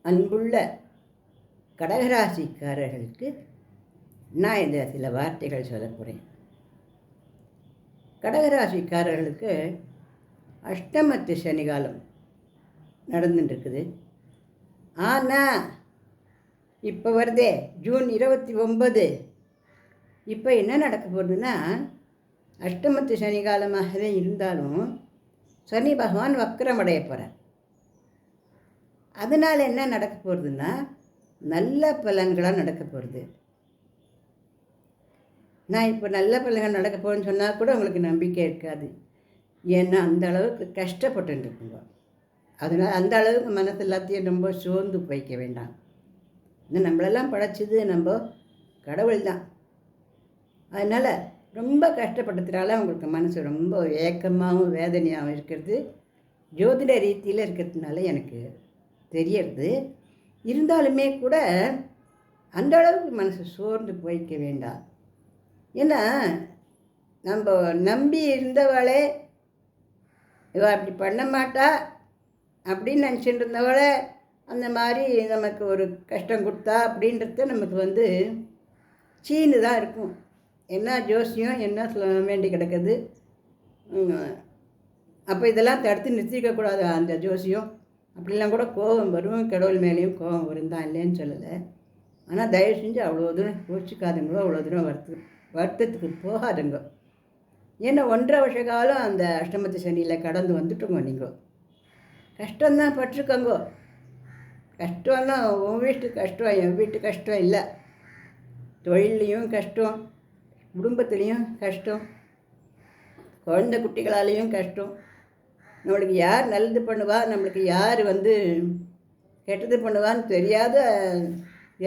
அன்புள்ள கடகராசிக்காரர்களுக்கு நான் இந்த சில வார்த்தைகள் சொல்ல போகிறேன். கடகராசிக்காரர்களுக்கு அஷ்டமத்து சனிகாலம் நடந்துட்டுருக்குது. ஆனால் இப்போ வருதே ஜூன் 29, இப்போ என்ன நடக்க போகுதுன்னா, அஷ்டமத்து சனிகாலமாகவே இருந்தாலும் சனி பகவான் வக்கரமடைய போகிறார். அதனால் என்ன நடக்க போகிறதுன்னா, நல்ல பலன்களாக நடக்க போகிறது. நான் இப்போ நல்ல பலன்கள் நடக்க போகிறேன்னு சொன்னால் கூட உங்களுக்கு நம்பிக்கை இருக்காது. ஏன்னா அந்த அளவுக்கு கஷ்டப்பட்டுருக்குங்க. அதனால் அந்த அளவுக்கு மனசு எல்லாத்தையும் ரொம்ப சோர்ந்து வைக்க வேண்டாம். இன்னும் நம்மளெல்லாம் படைச்சது நம்ம கடவுள் தான். அதனால் ரொம்ப கஷ்டப்பட்டதுனால உங்களுக்கு மனசு ரொம்ப ஏக்கமாகவும் வேதனையாகவும் இருக்கிறது ஜோதிட ரீதியில் இருக்கிறதுனால எனக்கு தெரியறது. இருந்தாலுமே கூட அந்த அளவுக்கு மனசு சோர்ந்து போய்க்க வேண்டாம். ஏன்னா நம்ம நம்பி இருந்தவளே இவ அப்படி பண்ண மாட்டா அப்படின்னு நினச்சிட்டு இருந்தவளை அந்த மாதிரி நமக்கு ஒரு கஷ்டம் கொடுத்தா அப்படின்றது நமக்கு சீனு தான் இருக்கும். என்ன ஜோசியம் என்ன சொல்ல வேண்டி கிடக்குது. அப்போ இதெல்லாம் தடுத்து நிறுத்திக்கக்கூடாது. அந்த ஜோசியம் அப்படிலாம் கூட கோபம் வரும், கடவுள் மேலேயும் கோபம் வரும் தான், இல்லைன்னு சொல்லலை. ஆனால் தயவு செஞ்சு அவ்வளோ தூரம் யோசிக்காதுங்களோ, அவ்வளோ தூரம் வருத்தத்துக்கு போகாதுங்க. ஏன்னா 1.5 வருஷ காலம் அந்த அஷ்டமத்து சனியில் கடந்து வந்துட்டோங்க. நீங்கள் கஷ்டம்தான் பட்டிருக்கோங்க. கஷ்டம்னா உன் வீட்டு கஷ்டம் என் வீட்டு கஷ்டம் இல்லை. தொழிலையும் கஷ்டம், குடும்பத்துலேயும் கஷ்டம், குழந்தை குட்டிகளாலேயும் கஷ்டம். நம்மளுக்கு யார் நல்லது பண்ணுவா, நம்மளுக்கு யார் கெட்டது பண்ணுவான்னு தெரியாத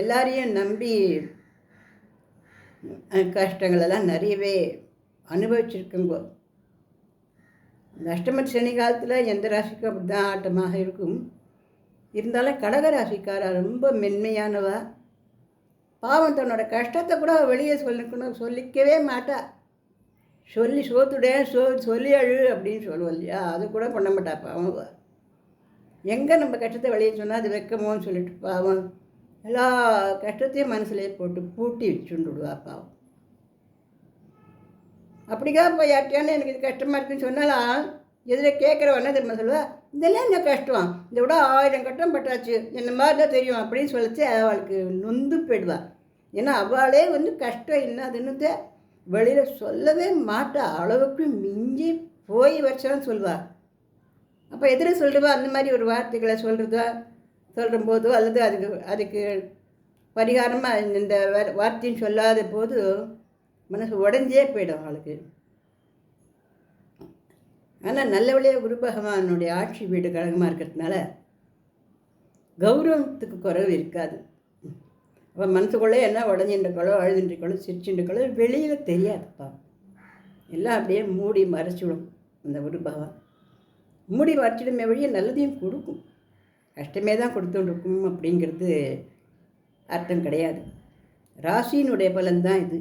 எல்லாரையும் நம்பி கஷ்டங்களெல்லாம் நிறையவே அனுபவிச்சிருக்குங்கோ. இந்த அஷ்டமத்து சனி காலத்தில் எந்த ராசிக்கும் அப்படி தான் ஆட்டமாக இருக்கும். இருந்தாலும் கடகராசிக்காரா ரொம்ப மென்மையானவா. பாவம் தன்னோட கஷ்டத்தை கூட வெளியே சொல்லிக்கவே மாட்டா. சொல்லி சோத்துடைய சொல்லி அழு அப்படின்னு சொல்லுவோம் இல்லையா, அது கூட பண்ண மாட்டா பாவம். எங்கே நம்ம கஷ்டத்தை வெளியே சொன்னால் அது வைக்கமோன்னு சொல்லிட்டு பாவம் எல்லா கஷ்டத்தையும் மனசுலேயே போட்டு பூட்டி வச்சுடுவா பாவம். அப்படிக்கா இப்போ யார்கிட்டையானு எனக்கு இது கஷ்டமாக இருக்குன்னு சொன்னாலும் எதில் கேட்குறவன்னா திரும்ப சொல்லுவா, இதெல்லாம் என்ன கஷ்டம், இதை விட 1000 கஷ்டம் பட்டாச்சு, என்ன மாதிரி தான் தெரியும் அப்படின்னு சொல்லிச்சு அவளுக்கு நொந்து போயிடுவா. ஏன்னா அவளே கஷ்டம் என்னதுன்னு வெளியில் சொல்லவே மாட்டா. அளவுக்கு மிஞ்சி போய் வச்சான்னு சொல்லுவாள். அப்போ எதிர சொல்லுவா அந்த மாதிரி ஒரு வார்த்தைகளை சொல்லும்போதோ அல்லது அதுக்கு பரிகாரமாக இந்த வார்த்தையும் சொல்லாத போது மனசு உடஞ்சே போயிடும் அவளுக்கு. ஆனால் நல்லபடியாக குரு பகவானுடைய ஆட்சி வீடு கழகமாக இருக்கிறதுனால கௌரவத்துக்கு குறைவு இருக்காது. அப்போ மனசுக்குள்ளே என்ன உடஞ்சின்றக்களோ அழுதுன்றக்களோ சிரிச்சுன்றக்களோ வெளியில் தெரியாதுப்பா. எல்லாம் அப்படியே மூடி மறைச்சிடும். அந்த குரு பகவான் மூடி மறைச்சிடுமே வழியே நல்லதையும் கொடுக்கும். கஷ்டமே தான் கொடுத்துருக்கும் அப்படிங்கிறது அர்த்தம் கிடையாது. ராசியினுடைய பலன்தான் இது.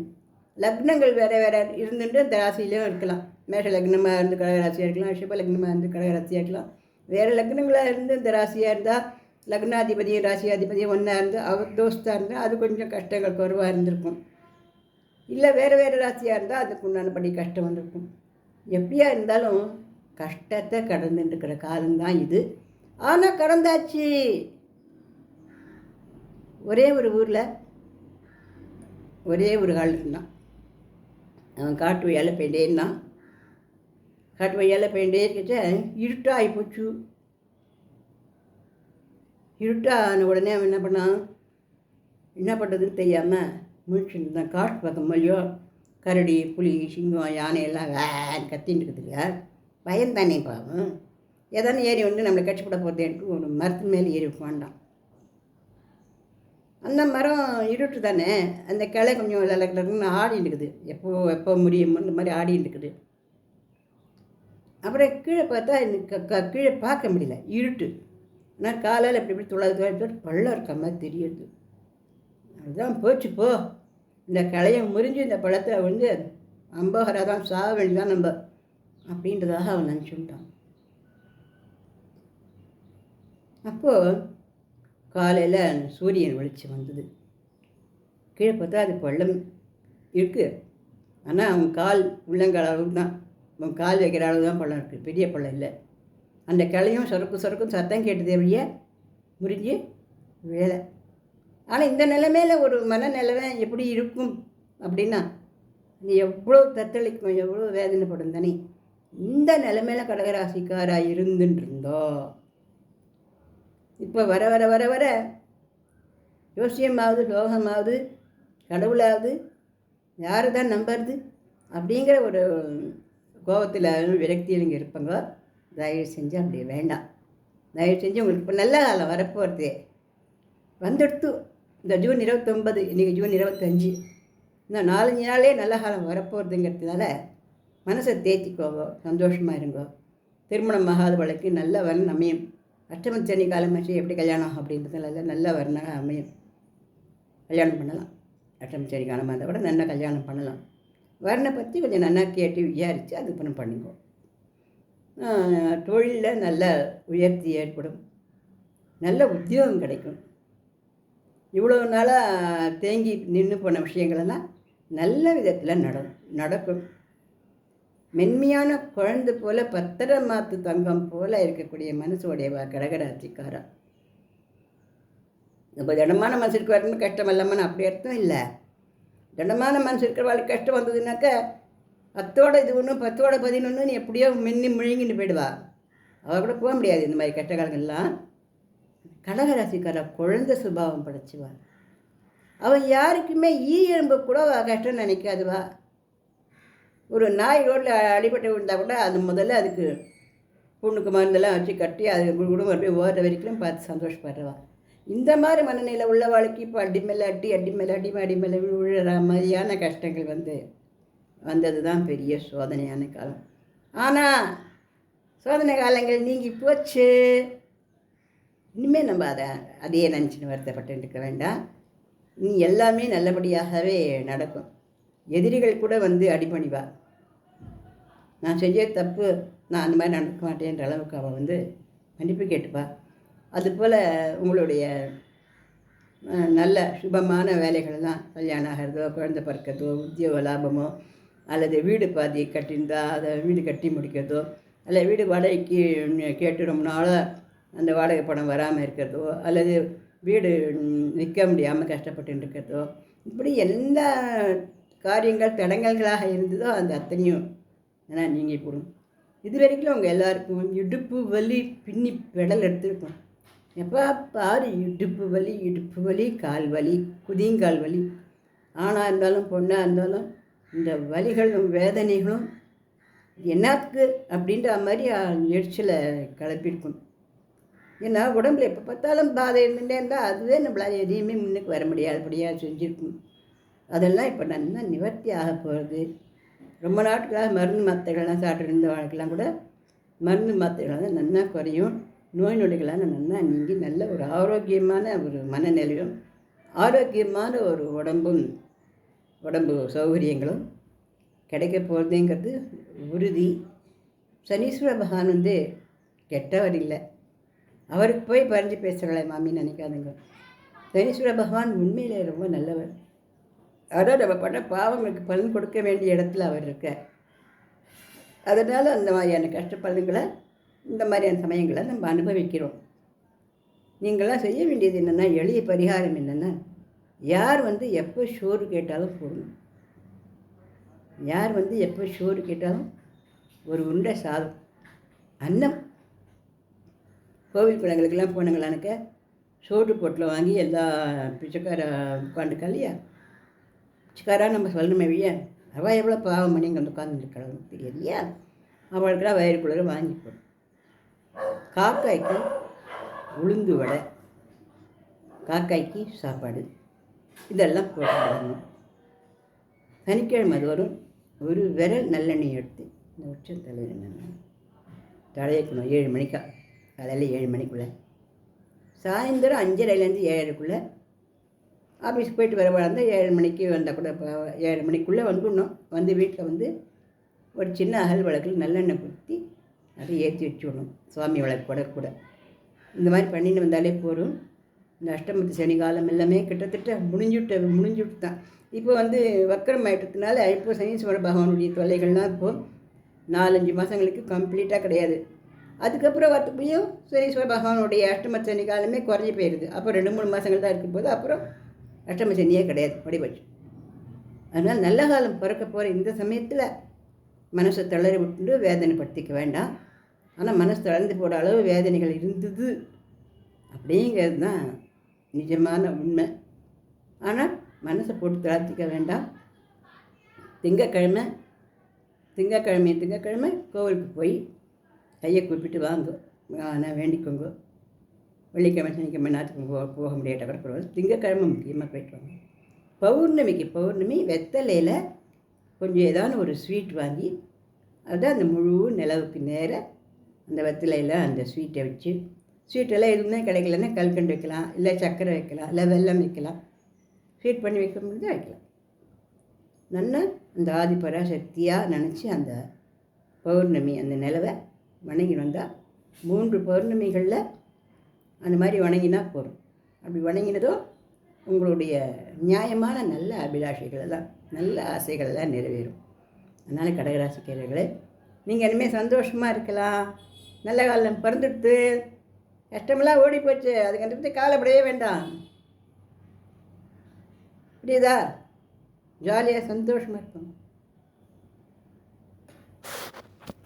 லக்னங்கள் வேறு வேறு இருந்துட்டு அந்த ராசியிலையும் இருக்கலாம். மேஷ லக்னமாக இருந்து கடகராசியாக இருக்கலாம், ரிஷப லக்னமாக இருந்து கடகராசியாக இருக்கலாம். வேறு லக்னங்களாக இருந்து இந்த ராசியாக இருந்தால் லக்னாதிபதியும் ராசியாதிபதியும் ஒன்றா இருந்து அவர் தோஸ்தாக இருந்தால் அது கொஞ்சம் கஷ்டங்கள் குறைவாக இருந்திருக்கும். இல்லை வேறு வேறு ராசியாக இருந்தால் அதுக்கு உண்டானபடி கஷ்டம் வந்திருக்கும். எப்படியா இருந்தாலும் கஷ்டத்தை கடந்துட்டுருக்கிற காலம்தான் இது. ஆனால் கடந்தாச்சு. ஒரே ஒரு ஊரில் ஒரே ஒரு ஆள் இருந்தான். அவன் காட்டு வழியால் போயிட்டே இருந்தான். காட்டு வழியால் போயிட்டே இருக்கிட்ட இருட்டாக ஆகிப்போச்சு. இருட்டான உடனே அவன் என்ன பண்ணான், என்ன பண்ணுறதுன்னு தெரியாமல் முழிச்சுருந்தான். காட்டு பக்கம் மொழியோ கரடி, புலி, சிங்கம், யானை எல்லாம் வேன் கத்தின்னு இருக்குது இல்லையா, பயந்தானே பாவம். ஏதானே ஏறி நம்மளை கட்சிப்பட போகிறதுன்ட்டு ஒரு மரத்து மேலே ஏறி உட்காண்டான். அந்த மரம் இருட்டு தானே, அந்த கிளை கொஞ்சம் லக்குன்னு ஆடின்னு இருக்குது. எப்போ முடியும் இந்த மாதிரி ஆடின்னு இருக்குது. அப்புறம் கீழே பார்த்தா எனக்கு கீழே பார்க்க முடியல, இருட்டு. ஆனால் காலையில் இப்படி துளாது பள்ளம் இருக்க மாதிரி தெரியுது. அதுதான் போச்சு போ, இந்த கிளையை முறிஞ்சு இந்த பழத்தை அம்போகராக தான் சாக வேண்டியதான் நம்ம அப்படின்றதாக அவன் நினச்சுட்டான். அப்போது காலையில் சூரியன் வெளிச்சம் வந்தது. கீழே பார்த்தா அது பள்ளம் இருக்குது. ஆனால் அவன் கால் உள்ளங்கால் அளவுக்கு தான், அவன் கால் வைக்கிற அளவு தான் பள்ளம் இருக்குது, பெரிய பள்ளம் இல்லை. அந்த கிளையும் சொரக்கும் சத்தம் கேட்டதே வழிய முறிஞ்சு விழலை. ஆனால் இந்த நிலைமையில் ஒரு மனநிலைமை எப்படி இருக்கும் அப்படின்னா, நீ எவ்வளோ தத்தளிக்கும், எவ்வளோ வேதனைப்படும் தானே. இந்த நிலைமையில் கடகராசிக்காராக இருந்துருந்தோ இப்போ வர வர வர வர ஜோசியமாவது லோகமாவது கடவுளாவது யார் தான் நம்புறது அப்படிங்கிற ஒரு கோபத்தில் விரக்தியில் இங்கே இருப்பாங்க. தயவு செஞ்சு அப்படி வேண்டாம். தயவு செஞ்சு உங்களுக்கு இப்போ நல்ல காலம் வரப்போகிறது வந்துடுத்து. இந்த ஜூன் 29, இன்றைக்கி ஜூன் 25, இன்னும் 4-5 நாளே நல்ல காலம் வரப்போகிறதுங்கிறதுனால மனசை தேய்ச்சிக்கோங்க, சந்தோஷமாக இருங்கோ. திருமணம் ஆகாத வழக்கு நல்ல வரன் அமையும். அஷ்டமச்சனி காலமாச்சு எப்படி கல்யாணம் அப்படின்றதுனால நல்ல வரனாக அமையும். கல்யாணம் பண்ணலாம். அஷ்டமச்சனி காலமாக இருந்தால் கூட நல்லா கல்யாணம் பண்ணலாம். வரனை பற்றி கொஞ்சம் நல்லா கேட்டு விசாரித்து அது பண்ணிக்கோ. தொழிலில் நல்ல உயர்த்தி ஏற்படும், நல்ல உத்தியோகம் கிடைக்கும். இவ்வளோ நாளாக தேங்கி நின்று போன விஷயங்களெல்லாம் நல்ல விதத்தில் நடக்கும். மென்மையான குழந்தை போல் பத்திரமாத்து தங்கம் போல் இருக்கக்கூடிய மனசோடைய கடகராசிக்காரா. இப்போ திடமான மனசு இருக்கிறவங்க கஷ்டம் இல்லாமல் அப்படி அர்த்தம் இல்லை. திடமான மனசு இருக்கிறவாளுக்கு கஷ்டம் வந்ததுனாக்கா 10ஓட இது 1 10ஓட 11 எப்படியோ மின்னி முழுங்கிட்டு போயிடுவா. அவள் கூட போக முடியாது. இந்த மாதிரி கஷ்ட காலங்கள்லாம் கடகராசிக்கார குழந்தை சுபாவம் படைச்சுவா. அவள் யாருக்குமே எறும்பு கூட கஷ்டம் நினைக்காதுவா. ஒரு நாய் ரோட்டில் அடிபட்டு விழுந்தால் கூட அது முதல்ல அதுக்கு புண்ணுக்கு மருந்தெல்லாம் வச்சு கட்டி அது குடும்பம் அப்படியே ஓடுற வரைக்கும் பார்த்து சந்தோஷப்படுறவா. இந்த மாதிரி மனநிலை உள்ளவாளுக்கு இப்போ அடி மேலே அடி மேலே விழுற மாதிரியான கஷ்டங்கள் வந்தது தான் பெரிய சோதனையான காலம். ஆனால் சோதனை காலங்கள் நீங்கி போச்சு. இனிமேல் நம்ம அதையே நினச்சின்னு வருத்தப்பட்டு இருக்க வேண்டாம். நீ எல்லாமே நல்லபடியாகவே நடக்கும். எதிரிகள் கூட அடிபணிவா. நான் செஞ்ச தப்பு, நான் அந்த மாதிரி நடக்க மாட்டேன்ற அளவுக்கு அவள் மன்னிப்பு கேட்டுப்பா. அதுபோல் உங்களுடைய நல்ல சுபமான வேலைகளெல்லாம் கல்யாணம் ஆகிறதோ, குழந்தை பிறக்கிறதோ, உத்தியோக லாபமோ, அல்லது வீடு பாதி கட்டியிருந்தா அதை வீடு கட்டி முடிக்கிறதோ, அல்ல வீடு வாடகைக்கு கேட்டு ரொம்ப நாளாக அந்த வாடகை பணம் வராமல் இருக்கிறதோ, அல்லது வீடு விற்க முடியாமல் கஷ்டப்பட்டு இருக்கிறதோ, இப்படி எல்லா காரியங்கள் தடங்கல்களாக இருந்ததோ அந்த அத்தனையும் ஏன்னா நீங்கள் போடும். இது வரைக்கும் அவங்க எல்லாருக்கும் இடுப்பு வலி பின்னி பெடல் எடுத்துருக்கோம். எப்போ பாரு இடுப்பு வலி கால் வலி குதிங்கால் வலி. ஆணாக இருந்தாலும் பொண்ணாக இருந்தாலும் இந்த வலிகளும் வேதனைகளும் என்னத்துக்கு அப்படின்ற மாதிரி எரிச்சலை கிளப்பியிருக்கும். ஏன்னா உடம்புல எப்போ பார்த்தாலும் பாதை இருந்துகிட்டே இருந்தால் அதுவே நம்மளால் எதையுமே முன்னுக்கு வர முடியாதபடியாக செஞ்சுருக்கும். அதெல்லாம் இப்போ நல்லா நிவர்த்தி ஆக போகிறது. ரொம்ப நாட்களாக மருந்து மாத்திரைகள்லாம் சாப்பிட்டு இருந்த வாழ்க்கைலாம் கூட மருந்து மாத்திரைகள்லாம் நல்லா குறையும். நோய் நொடிகளான நல்லா நீங்கி நல்ல ஒரு ஆரோக்கியமான ஒரு மனநிலையும் ஆரோக்கியமான ஒரு உடம்பு சௌகரியங்களும் கிடைக்க போகிறதுங்கிறது உறுதி. சனீஸ்வர பகவான் கெட்டவர் இல்லை. அவருக்கு போய் பறிஞ்சு பேசுகிறேன் மாமின்னு நினைக்காதுங்க. சனீஸ்வர பகவான் உண்மையிலே ரொம்ப நல்லவர். அதாவது நம்ம பண்ண பாவங்களுக்கு பலன் கொடுக்க வேண்டிய இடத்துல அவர் இருக்கார். அதனால் அந்த மாதிரியான கஷ்டப்பலன்களை இந்த மாதிரியான சமயங்களை நம்ம அனுபவிக்கிறோம். நீங்களாம் செய்ய வேண்டியது என்னென்னா, எளிய பரிகாரம் என்னென்னா, யார் எப்போ சோறு கேட்டாலும் போடணும். யார் எப்போ சோறு கேட்டாலும் ஒரு உருண்டை சாதம் அன்னம். கோவில் குளங்களுக்கெல்லாம் போனாங்களானுக்க சோறு பொட்டில் வாங்கி எல்லா பிச்சைக்கார உட்காந்துக்கா இல்லையா, பிச்சைக்காராக நம்ம சொல்லணுமே இல்லையா, அவள் எவ்வளோ பாவம் பண்ணி இங்கே உட்காந்துருக்கிறாங்க தெரியாது இல்லையா, அவளுக்கெல்லாம் வயிறுக்குள்ளே வாங்கி போடும். காக்காய்க்கு உளுந்து வடை, காக்காய்க்கு சாப்பாடு, இதெல்லாம் போட்டு சனிக்கிழமை அது வரும். ஒரு விரல் நல்லெண்ணெய் எடுத்து இந்த உச்ச தலையில் தலையக்கணும். 7 மணிக்கா, காலையில் 7 மணிக்குள்ளே, சாயந்தரம் 5:30லேருந்து 7:30க்குள்ளே. ஆஃபீஸ் போயிட்டு வர இருந்தால் 7 மணிக்கு வந்தால் கூட 7 மணிக்குள்ளே வந்துடணும். வீட்டில் ஒரு சின்ன அகல் விளக்கில் நல்லெண்ணெய் ஊற்றி அதை ஏற்றி வச்சுடணும். சுவாமி விளக்கு கூட இந்த மாதிரி பண்ணிட்டு வந்தாலே போதும். இந்த அஷ்டமத்து சனி காலம் எல்லாமே கிட்டத்தட்ட முடிஞ்சுட்டு தான். இப்போ வந்து வக்கரம் ஆயிட்டதுனால இப்போ சனீஸ்வர பகவானுடைய தொல்லைகள்லாம் இப்போது 4-5 மாதங்களுக்கு கம்ப்ளீட்டாக கிடையாது. அதுக்கப்புறம் வரத்துக்குள்ளேயும் சனீஸ்வர பகவானுடைய அஷ்டம சனி காலமே குறைஞ்சி போயிடுது. அப்போ 2-3 மாதங்கள் தான் இருக்கும்போது அப்புறம் அஷ்டம சனியே கிடையாது, படிபட்சு. அதனால் நல்ல காலம் பிறக்க போகிற இந்த சமயத்தில் மனசை தளர விட்டு வேதனைப்படுத்திக்க வேண்டாம். ஆனால் மனசு தளர்ந்து போட அளவு வேதனைகள் இருந்தது அப்படிங்கிறது தான் நிஜமான உண்மை. ஆனால் மனசை போட்டு தளர்த்திக்க வேண்டாம். திங்கக்கிழமை கோவிலுக்கு போய் கையை கூப்பிட்டு வாங்க, நான் வேண்டிக்கோங்க. வெள்ளிக்கிழமை சனிக்கிழமை ஞாயிற்றுக்கிழமை போக முடியாட்ட கூட பரவாயில்ல, திங்கக்கிழமை முக்கியமாக போயிட்டு வாங்க. பௌர்ணமி வெத்தலையில் கொஞ்சம் ஏதாவது ஒரு ஸ்வீட் வாங்கி அதை அந்த முழு நிலவுக்கு நேர அந்த வெத்தலையில் அந்த ஸ்வீட்டை வச்சு, ஸ்வீட்டெல்லாம் எதுவுமே கிடைக்கலன்னா கல்கண்டு வைக்கலாம், இல்லை சர்க்கரை வைக்கலாம், இல்லை வெல்லம் வைக்கலாம். ஸ்வீட் பண்ணி வைக்க முடிஞ்சு வைக்கலாம். நல்லா அந்த ஆதிபராசக்தியாக நினச்சி அந்த பௌர்ணமி அந்த நிலவை வணங்கி வந்தால் 3 பௌர்ணமிகளில் அந்த மாதிரி வணங்கினா போதும். அப்படி வணங்கினதும் உங்களுடைய நியாயமான நல்ல அபிலாஷைகள் எல்லாம், நல்ல ஆசைகள் எல்லாம் நிறைவேறும். அதனால் கடகராசிக்காரர்களே, நீங்கள் இனிமேல் சந்தோஷமாக இருக்கலாம். நல்ல காலம் பிறந்துடுத்து, கஷ்டமெல்லாம் ஓடி போச்சு, அதுக்கு அந்த பற்றி காலப்படவே வேண்டாம். புரியுதா? ஜாலியாக சந்தோஷமாக இருக்கும்.